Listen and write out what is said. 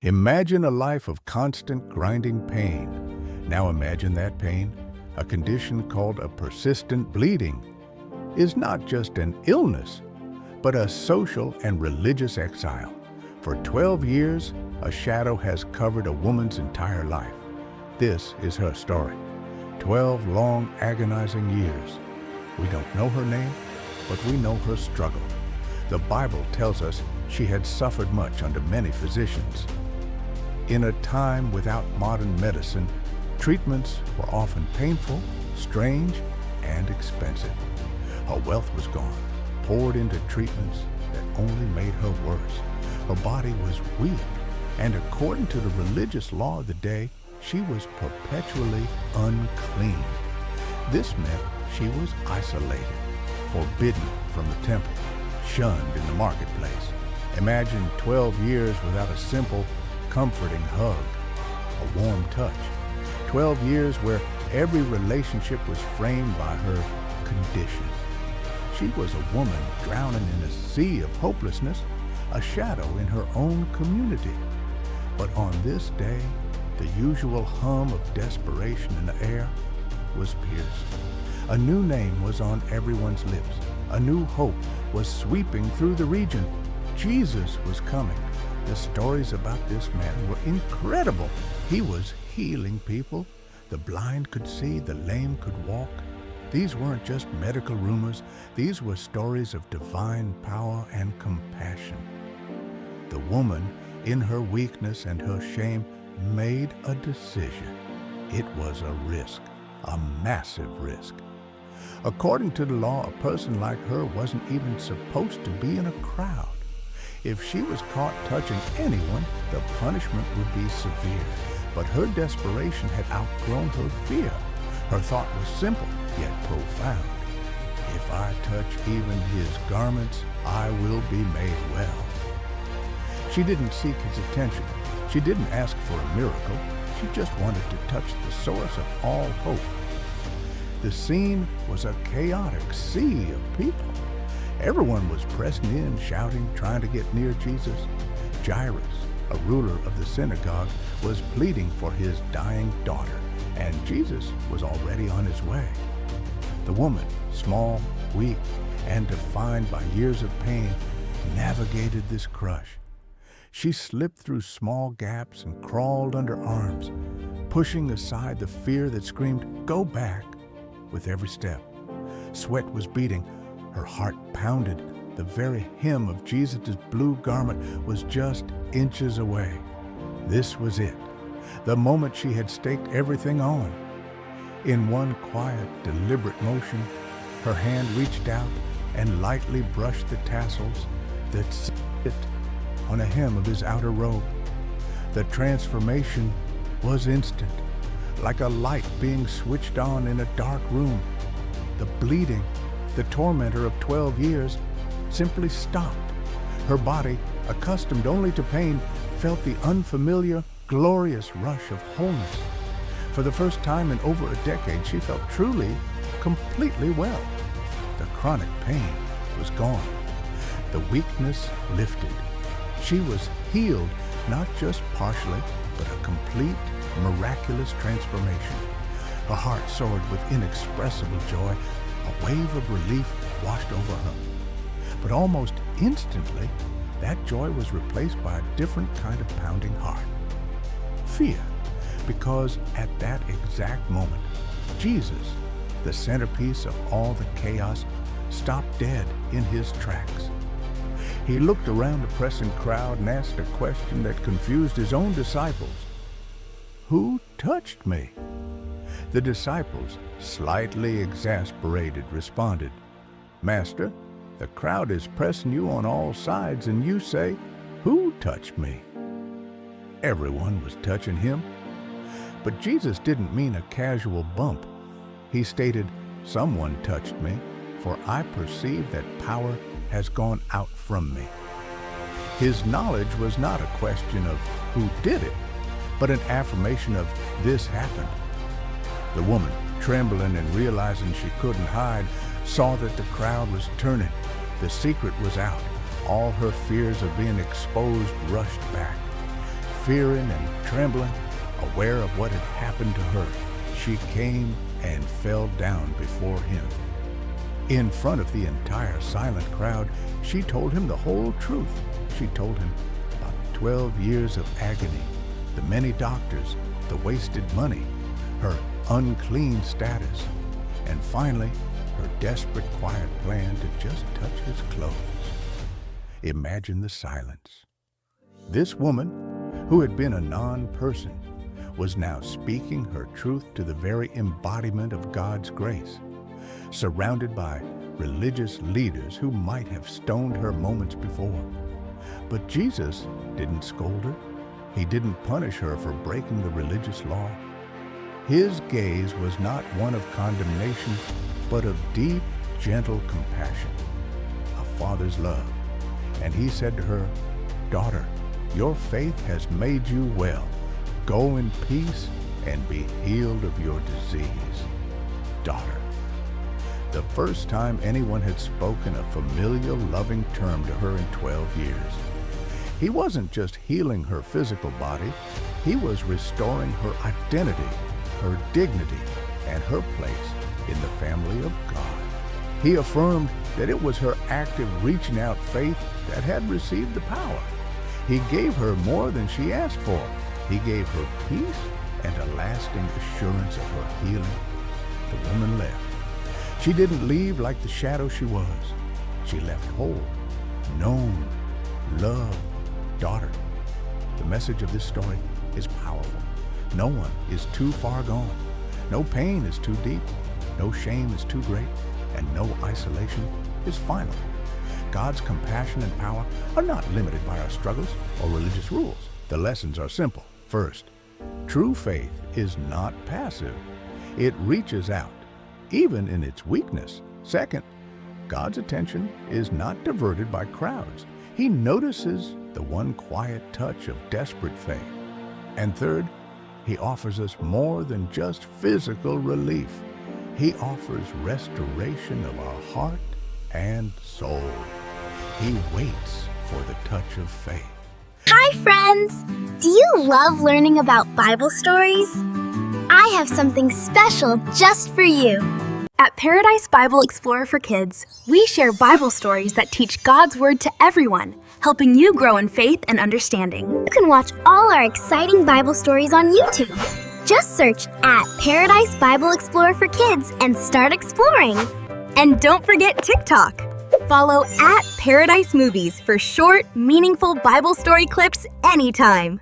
Imagine a life of constant grinding pain. Now imagine that pain, a condition called a persistent bleeding, is not just an illness, but a social and religious exile. For 12 years, a shadow has covered a woman's entire life. This is her story. 12 long, agonizing years. We don't know her name, but we know her struggle. The Bible tells us she had suffered much under many physicians. In a time without modern medicine, treatments were often painful, strange, and expensive. Her wealth was gone, poured into treatments that only made her worse. Her body was weak, and according to the religious law of the day, she was perpetually unclean. This meant she was isolated, forbidden from the temple, shunned in the marketplace. Imagine 12 years without a simple, comforting hug, a warm touch. 12 years where every relationship was framed by her condition. She was a woman drowning in a sea of hopelessness, a shadow in her own community. But on this day, the usual hum of desperation in the air was pierced. A new name was on everyone's lips. A new hope was sweeping through the region. Jesus was coming. The stories about this man were incredible. He was healing people. The blind could see, the lame could walk. These weren't just medical rumors. These were stories of divine power and compassion. The woman, in her weakness and her shame, made a decision. It was a risk, a massive risk. According to the law, a person like her wasn't even supposed to be in a crowd. If she was caught touching anyone, the punishment would be severe. But her desperation had outgrown her fear. Her thought was simple, yet profound. If I touch even his garments, I will be made well. She didn't seek his attention. She didn't ask for a miracle. She just wanted to touch the source of all hope. The scene was a chaotic sea of people. Everyone was pressing in, shouting, trying to get near Jesus. Jairus, a ruler of the synagogue, was pleading for his dying daughter, and Jesus was already on his way. The woman, small, weak, and defined by years of pain, navigated this crush. She slipped through small gaps and crawled under arms, pushing aside the fear that screamed, "Go back," with every step. Sweat was beating. Her heart pounded. The very hem of Jesus' blue garment was just inches away. This was it, the moment she had staked everything on. In one quiet, deliberate motion, her hand reached out and lightly brushed the tassels that sit on a hem of his outer robe. The transformation was instant, like a light being switched on in a dark room. The bleeding, the tormentor of 12 years, simply stopped. Her body, accustomed only to pain, felt the unfamiliar, glorious rush of wholeness. For the first time in over a decade, she felt truly, completely well. The chronic pain was gone. The weakness lifted. She was healed, not just partially, but a complete, miraculous transformation. Her heart soared with inexpressible joy. A wave of relief washed over her. But almost instantly, that joy was replaced by a different kind of pounding heart. Fear, because at that exact moment, Jesus, the centerpiece of all the chaos, stopped dead in his tracks. He looked around the pressing crowd and asked a question that confused his own disciples. "Who touched me?" The disciples, slightly exasperated, responded, "Master, the crowd is pressing you on all sides, and you say, 'Who touched me?'" Everyone was touching him. But Jesus didn't mean a casual bump. He stated, "Someone touched me, for I perceive that power has gone out from me." His knowledge was not a question of who did it, but an affirmation of this happened. The woman, trembling and realizing she couldn't hide, saw that the crowd was turning. The secret was out. All her fears of being exposed rushed back. fearing and trembling, aware of what had happened to her, she came and fell down before him. In front of the entire silent crowd, she told him the whole truth. She told him about 12 years of agony, the many doctors, the wasted money, her unclean status, and finally, her desperate, quiet plan to just touch his clothes. Imagine the silence. This woman, who had been a non-person, was now speaking her truth to the very embodiment of God's grace, surrounded by religious leaders who might have stoned her moments before. But Jesus didn't scold her. He didn't punish her for breaking the religious law. His gaze was not one of condemnation, but of deep, gentle compassion, a father's love. And he said to her, "Daughter, your faith has made you well. Go in peace and be healed of your disease." Daughter. The first time anyone had spoken a familiar, loving term to her in 12 years. He wasn't just healing her physical body, he was restoring her identity, her dignity, and her place in the family of God. He affirmed that it was her active reaching out faith that had received the power. He gave her more than she asked for. He gave her peace and a lasting assurance of her healing. The woman left. She didn't leave like the shadow she was. She left whole, known, loved, daughter. The message of this story is powerful. No one is too far gone. No pain is too deep. No shame is too great. And no isolation is final. God's compassion and power are not limited by our struggles or religious rules. The lessons are simple. First, true faith is not passive. It reaches out, even in its weakness. Second, God's attention is not diverted by crowds. He notices the one quiet touch of desperate faith. And third, He offers us more than just physical relief. He offers restoration of our heart and soul. He waits for the touch of faith. Hi, friends! Do you love learning about Bible stories? I have something special just for you. At Paradise Bible Explorer for Kids, we share Bible stories that teach God's Word to everyone, helping you grow in faith and understanding. You can watch all our exciting Bible stories on YouTube. Just search at Paradise Bible Explorer for Kids and start exploring. And don't forget TikTok. Follow at Paradise Movies for short, meaningful Bible story clips anytime.